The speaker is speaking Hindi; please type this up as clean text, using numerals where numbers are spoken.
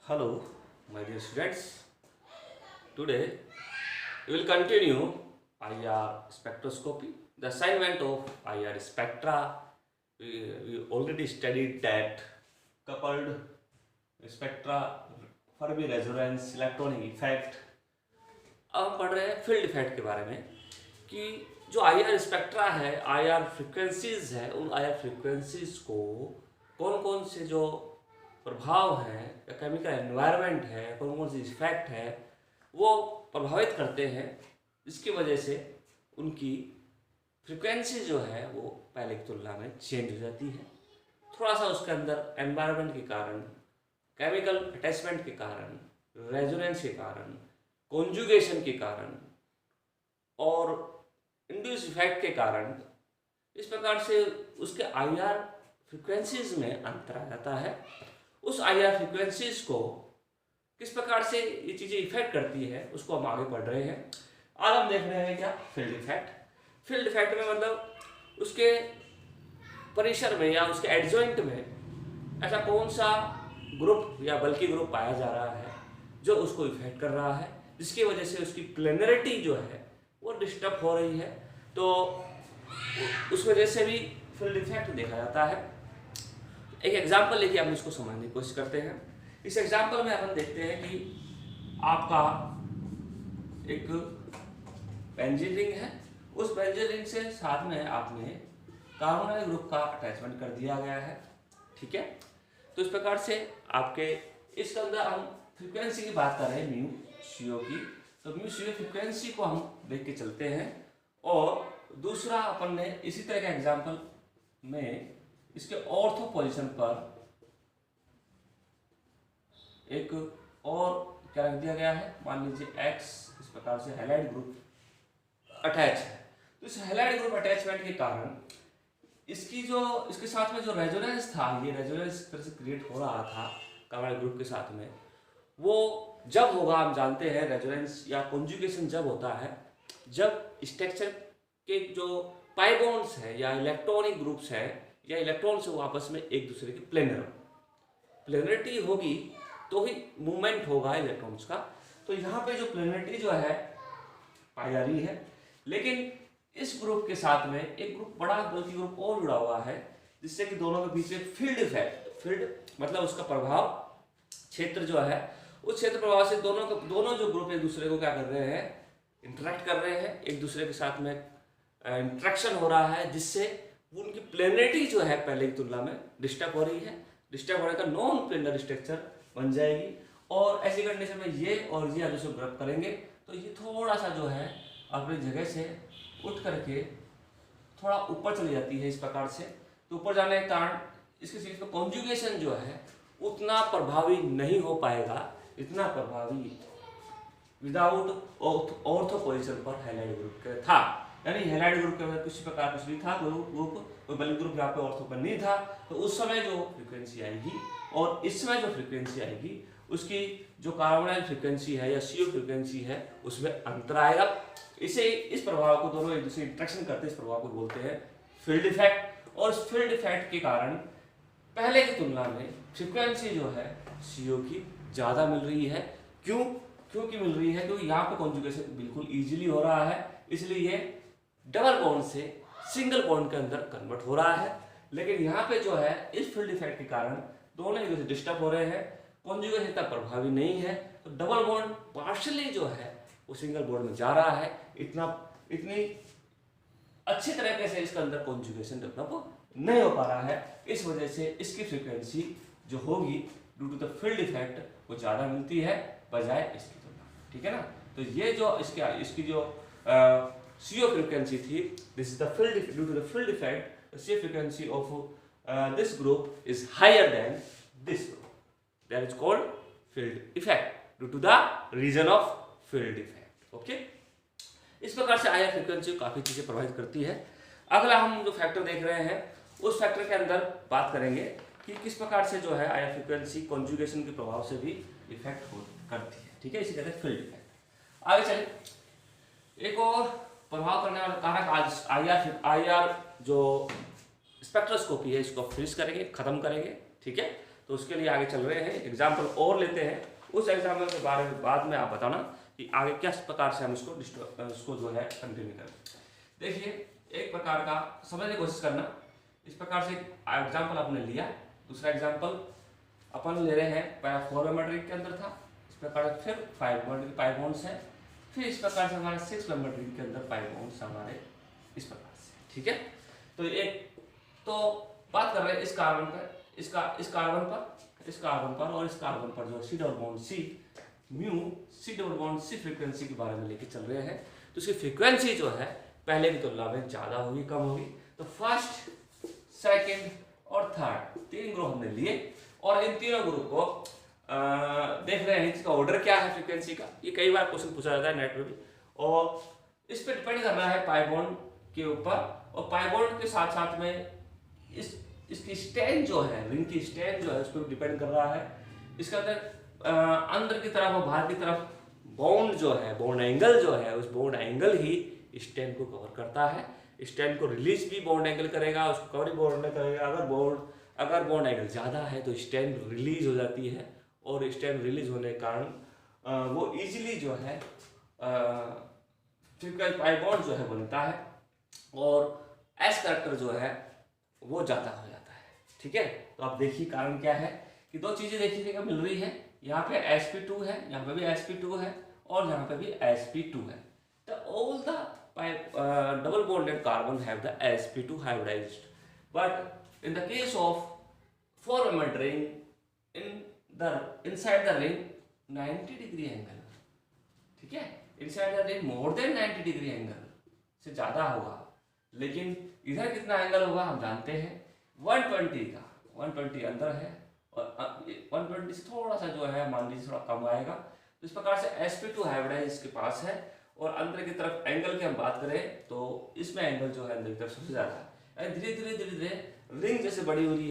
Hello, my dear students. Today we will continue IR spectroscopy. The assignment of IR spectra. We already studied that coupled spectra, Fermi resonance, electronic effect. अब हम पढ़ रहे हैं फील्ड इफेक्ट के बारे में कि जो आईआर स्पेक्ट्रा है, आईआर फ्रिक्वेंसीज है, उन आईआर फ्रिक्वेंसीज को कौन कौन से जो प्रभाव हैं या केमिकल एनवायरनमेंट है, कौन कौन सी इफेक्ट है वो प्रभावित करते हैं, जिसकी वजह से उनकी फ्रिक्वेंसी जो है वो पहले की तुलना में चेंज हो जाती है। थोड़ा सा उसके अंदर एनवायरनमेंट के कारण, केमिकल अटैचमेंट के कारण, रेजोनेंस के कारण, कॉन्जुगेशन के कारण और इंड्यूस इफेक्ट के कारण इस प्रकार से उसके आईआर फ्रिक्वेंसीज में अंतर आ जाता है। उस आईआर फ्रिक्वेंसीज को किस प्रकार से ये चीज़ें इफेक्ट करती है उसको हम आगे पढ़ रहे हैं। आज हम देख रहे हैं क्या, फील्ड इफेक्ट। फील्ड इफेक्ट में मतलब उसके परिसर में या उसके एडजॉइंट में ऐसा कौन सा ग्रुप या बल्कि ग्रुप पाया जा रहा है जो उसको इफेक्ट कर रहा है, जिसकी वजह से उसकी प्लेनरिटी जो है वो डिस्टर्ब हो रही है, तो उस वजह से भी फील्ड इफेक्ट देखा जाता है। एक एग्जांपल लेके हम इसको समझने की कोशिश करते हैं। इस एग्जांपल में अपन देखते हैं कि आपका एक बेंजीन रिंग है, उस बेंजीन रिंग से साथ में आपने कार्बोनाइल ग्रुप का अटैचमेंट कर दिया गया है, ठीक है। तो इस प्रकार से आपके इसके अंदर हम फ्रीक्वेंसी की बात कर रहे हैं, म्यू सीओ की, तो म्यू सीओ फ्रीक्वेंसी को हम देख के चलते हैं। और दूसरा अपन ने इसी तरह का एग्जांपल में इसके ऑर्थो पोजीशन पर एक और क्या रख दिया गया है, मान लीजिए एक्स, इस प्रकार से हैलाइड ग्रुप अटैच है। तो इस हैलाइड ग्रुप अटैचमेंट के कारण इसके साथ में जो रेजोनेंस था, ये रेजोनेंस इस तरह से क्रिएट हो रहा था कार्बोनाइल ग्रुप के साथ में, वो जब होगा, हम जानते हैं रेजोनेंस या कॉन्जुगेशन जब होता है जब स्ट्रक्चर के जो पाई बॉन्ड्स है या इलेक्ट्रॉनिक ग्रुप्स है या इलेक्ट्रॉन से वो आपस में एक दूसरे की प्लेनरिटी होगी तो ही मूवमेंट होगा इलेक्ट्रॉन्स का। तो यहाँ पे जो प्लेनरिटी जो है पाई जा रही है, लेकिन इस ग्रुप के साथ में एक ग्रुप, बड़ा बल्कि ग्रुप और जुड़ा हुआ है, जिससे कि दोनों के बीच में फील्ड इफेक्ट, फील्ड मतलब उसका प्रभाव क्षेत्र जो है, उस क्षेत्र प्रभाव से दोनों जो ग्रुप एक दूसरे को क्या कर रहे हैं, इंटरेक्ट कर रहे हैं, एक दूसरे के साथ में इंट्रैक्शन हो रहा है, जिससे उनकी प्लेनरिटी जो है पहले की तुलना में डिस्टर्ब हो रही है। डिस्टर्ब होने का नॉन प्लेनर स्ट्रक्चर बन जाएगी और ऐसी कंडीशन में ये और ये आपस में ग्रुप करेंगे तो ये थोड़ा सा जो है अपनी जगह से उठ करके थोड़ा ऊपर चली जाती है इस प्रकार से। तो ऊपर जाने के कारण इसके सीरीज में कॉन्जुगेशन जो है उतना प्रभावी नहीं हो पाएगा, इतना प्रभावी विदाउट ऑर्थो पोजीशन पर हैलाइड ग्रुप का था। यानी हैलाइड ग्रुप के अंदर किसी प्रकार कुछ नहीं था, कोई बल्कि ग्रुप यहाँ पे ऑर्थो पर नहीं था, तो उस समय जो फ्रीक्वेंसी आएगी और इस समय जो फ्रीक्वेंसी आएगी उसकी जो कार्बोनाइल फ्रीक्वेंसी है या सीओ फ्रीक्वेंसी है उसमें अंतर आएगा। इस प्रभाव को दोनों एक दूसरे इंट्रैक्शन करते हैं, इस प्रभाव को बोलते हैं फील्ड इफेक्ट। और इस फील्ड इफेक्ट के कारण पहले की तुलना में फ्रीक्वेंसी जो है सीओ की ज़्यादा मिल रही है। क्योंकि मिल रही है क्योंकि यहाँ पे कॉन्जुगेशन बिल्कुल ईजिली हो रहा है, इसलिए ये डबल बॉन्ड से सिंगल बॉन्ड के अंदर कन्वर्ट हो रहा है। लेकिन यहाँ पे जो है इस फील्ड इफेक्ट के कारण दोनों एक दूसरे डिस्टर्ब हो रहे हैं, कॉन्जुगेशन इतना प्रभावी नहीं है, तो डबल बॉन्ड पार्शियली जो है वो सिंगल बॉन्ड में जा रहा है। इतनी अच्छी तरीके से इसके अंदर कॉन्जुगेशन डेवलप नहीं हो पा रहा है, इस वजह से इसकी फ्रीक्वेंसी जो होगी due to the field effect वो ज़्यादा मिलती है बजाय इसकी तुलना, ठीक है ना। तो ये जो इसकी जो CO frequency थी, this is the field due to the field effect, the CO frequency of this group is higher than this group. That is called field effect due to the reason of field effect. Okay? इस प्रकार से आईआर फ्रीक्वेंसी काफ़ी चीज़ें प्रभावित करती है। अगला हम जो फैक्टर देख रहे हैं उस फैक्टर के अंदर बात करेंगे कि किस प्रकार से जो है आईआर फ्रीक्वेंसी कॉन्जुगेशन के प्रभाव से भी इफेक्ट करती है, ठीक है। इसे कहते हैं फील्ड इफेक्ट। आगे चलिए, एक और प्रभाव करने वाला कारक आज आईआर जो स्पेक्ट्रोस्कोपी है इसको फिनिश करेंगे, खत्म करेंगे, ठीक है। तो उसके लिए आगे चल रहे हैं, एग्जाम्पल और लेते हैं। उस एग्जाम्पल के बारे में बाद में आप बताना कि आगे किस प्रकार से हम इसको जो है कंटिन्यू करें। देखिए, एक प्रकार का समझने की कोशिश करना। इस प्रकार से एग्जाम्पल आपने लिया, दूसरा एग्जाम्पल अपन ले रहे हैं, पहला 4 मेट्रिक के अंदर था, इस प्रकार से फिर 5 बॉन्ड्स हैं, फिर इस प्रकार से हमारे 6 मेट्रिक के अंदर 5 बॉन्ड्स हमारे इस प्रकार से। ठीक है, तो एक तो बात कर रहे हैं इस कार्बन पर, इस कार्बन पर और इस कार्बन पर जो C double bond C mu C double bond C frequency के बारे में लेके चल रहे हैं। तो इसकी फ्रीक्वेंसी जो है पहले की तुलना में ज़्यादा होगी, कम होगी। तो फर्स्ट, सेकंड और थर्ड 3 ग्रुप हमने लिए और इन तीनों ग्रुप को देख रहे हैं इसका ऑर्डर क्या है फ्रीक्वेंसी का। ये कई बार क्वेश्चन पूछा जाता है नेट पे भी, और इस पर डिपेंड कर रहा है पाई बॉन्ड के ऊपर, और पाई बॉन्ड के साथ साथ में इसकी स्ट्रेंथ जो है, रिंग की स्ट्रेंथ जो है उस पर डिपेंड कर रहा है। इसके अंदर अंदर की तरफ और बाहर की तरफ बॉन्ड जो है, बॉन्ड एंगल जो है, उस बॉन्ड एंगल ही स्ट्रेंथ को कवर करता है। स्ट्रेंथ को रिलीज भी बॉन्ड एंगल करेगा, उसको कवर भी बॉन्ड करेगा। अगर बॉन्ड एंगल ज़्यादा है तो स्ट्रेंथ रिलीज हो जाती है, और स्ट्रेंथ रिलीज होने के कारण वो इजीली जो है पाई बॉन्ड जो है बनता है, और एस कैरेक्टर जो है वो ज़्यादा हो जाता है। ठीक है, तो आप देखिए कारण क्या है कि दो चीज़ें देखने को मिल रही है। यहाँ पे sp2 है, यहाँ पे भी sp2 है, और यहाँ पे भी sp2 है। तो all the double bonded carbon have the sp2 hybridized, but in the case of 4 element ring, inside the ring 90 degree angle, ठीक है, inside the ring more than 90 degree angle से ज़्यादा होगा, लेकिन इधर कितना एंगल होगा हम जानते हैं 120 का, 120 अंदर है और 120 से थोड़ा सा जो है मान लीजिए थोड़ा कम आएगा। तो इस प्रकार से sp2 हाइब्रिडाइज इसके पास है, और अंदर की तरफ एंगल की हम बात करें तो इसमें एंगल जो है अंदर की तरफ सबसे ज़्यादा है। धीरे धीरे रिंग जैसे बड़ी हो रही है